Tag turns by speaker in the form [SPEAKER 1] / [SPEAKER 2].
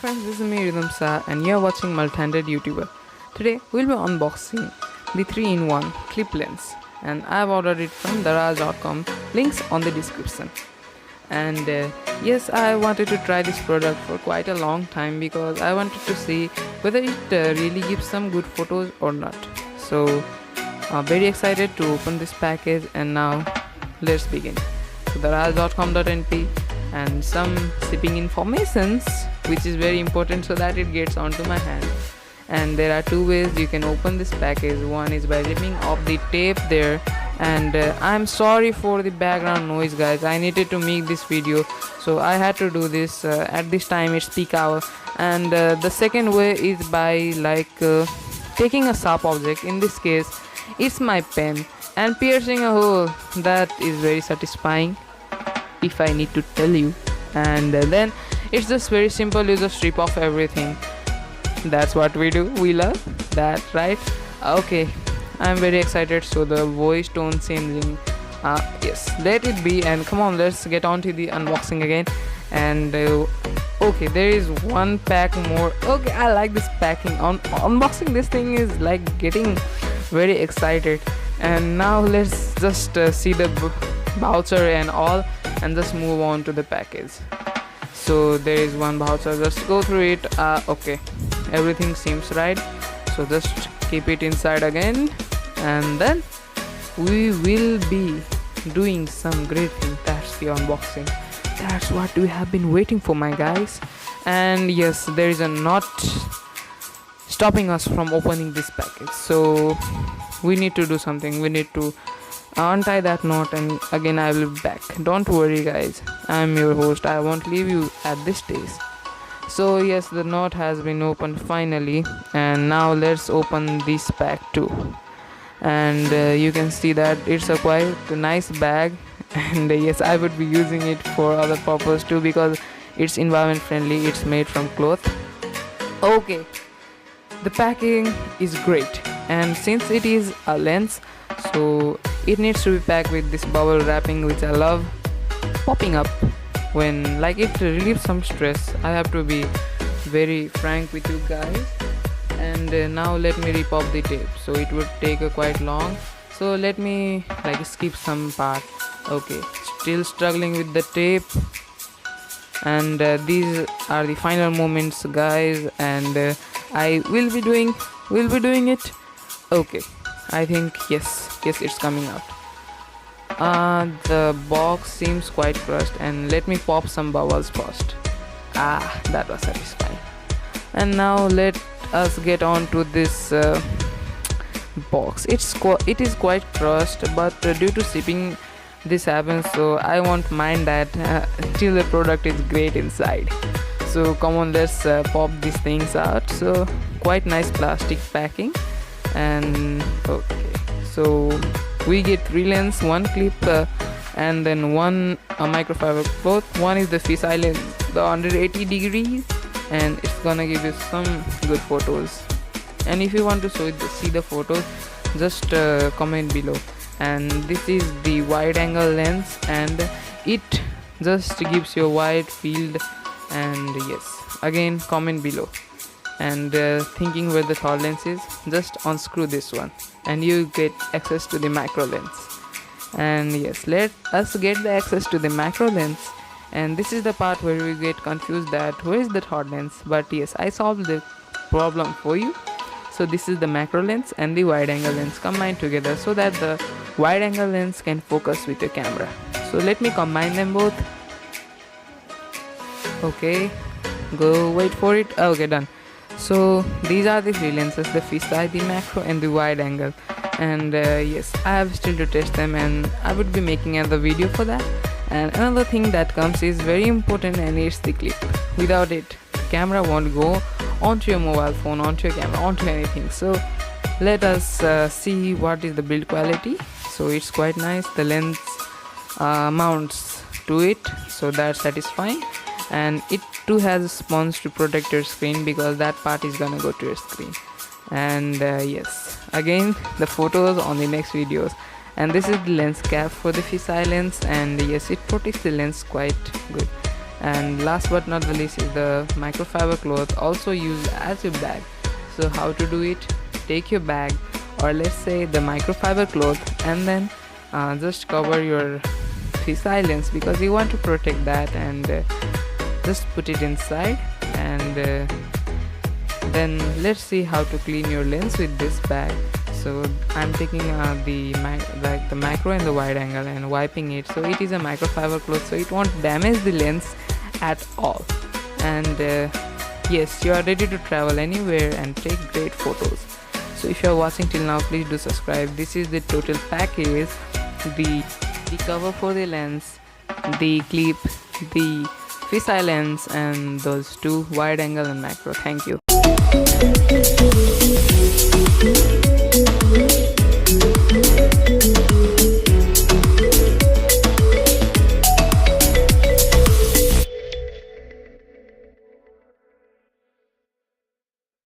[SPEAKER 1] friends, this is me Rhythm Sa and you're watching Multitalanted YouTuber. Today we'll be unboxing the 3-in-1 clip lens and I've ordered it from daraz.com, links on the description. And yes, I wanted to try this product for quite a long time because I wanted to see whether it really gives some good photos or not. So very excited to open this package, and now let's begin. So daraz.com.np and some shipping informations which is very important so that it gets onto my hand. And there are two ways you can open this package. One is by ripping off the tape there, and I'm sorry for the background noise guys, I needed to make this video so I had to do this at this time. It's peak hour. And the second way is by taking a sharp object, in this case it's my pen, and piercing a hole. That is very satisfying if I need to tell you. And then it's just very simple, you just strip off everything. That's what we do, we love that, right? Okay, I'm very excited. So the voice tone changing, yes, let it be, and come on, let's get on to the unboxing again. And okay, there is one pack more. Okay, I like this packing. Unboxing this thing is like getting very excited. And now let's just see the voucher and all and just move on to the package. So there is one voucher, just go through it. Okay, everything seems right, so just keep it inside again, and then we will be doing some great thing. That's the unboxing, that's what we have been waiting for, my guys. And yes, there is a knot stopping us from opening this package, so we need to do something. We need to untie that knot, and again I will be back. Don't worry guys, I'm your host, I won't leave you at this stage. So yes, the knot has been opened finally, and now let's open this pack too. And you can see that it's a quite nice bag, and yes, I would be using it for other purpose too because it's environment friendly. It's made from cloth. Okay, the packing is great, and since it is a lens, so it needs to be packed with this bubble wrapping, which I love. Popping up when it relieves some stress. I have to be very frank with you guys. And now let me rip off the tape, so it would take quite long, so let me skip some part. Okay, still struggling with the tape, and these are the final moments guys, and I will be doing it. Okay, I think yes, it's coming out. The box seems quite crushed, and let me pop some bubbles first. That was satisfying. And now let us get on to this box. It is quite crushed, but due to shipping this happens, so I won't mind that till the product is great inside. So come on, let's pop these things out. So quite nice plastic packing. And okay, so we get 3 lens, 1 clip, and then 1 microfiber cloth. One is the fisheye lens, the 180 degrees, and it's gonna give you some good photos. And if you want to see the photos, just comment below. And this is the wide angle lens, and it just gives you a wide field. And yes, again comment below. And thinking where the third lens is, just unscrew this one and you get access to the macro lens. And yes, let us get the access to the macro lens. And this is the part where we get confused that where is the third lens, but yes, I solved the problem for you. So this is the macro lens and the wide angle lens combined together so that the wide angle lens can focus with your camera. So let me combine them both. Okay, go wait for it. Okay, done. So these are the 3 lenses, the fisheye, the macro, and the wide angle. And yes, I have still to test them, and I would be making another video for that. And another thing that comes is very important, and it's the clip. Without it, the camera won't go onto your mobile phone, onto your camera, onto anything. So let us see what is the build quality. So it's quite nice. The lens mounts to it, so that's satisfying. And it too has a sponge to protect your screen because that part is gonna go to your screen. And yes, again the photos on the next videos. And this is the lens cap for the fisheye lens, and yes, it protects the lens quite good. And last but not the least is the microfiber cloth, also used as your bag. So how to do it? Take your bag, or let's say the microfiber cloth, and then just cover your fisheye lens because you want to protect that, and just put it inside. And then let's see how to clean your lens with this bag. So I'm taking the macro and the wide angle and wiping it. So it is a microfiber cloth, so it won't damage the lens at all. And yes, you are ready to travel anywhere and take great photos. So if you are watching till now, please do subscribe. This is the total package: the cover for the lens, the clip, the fisheye lens, and those two, wide angle and macro. Thank you.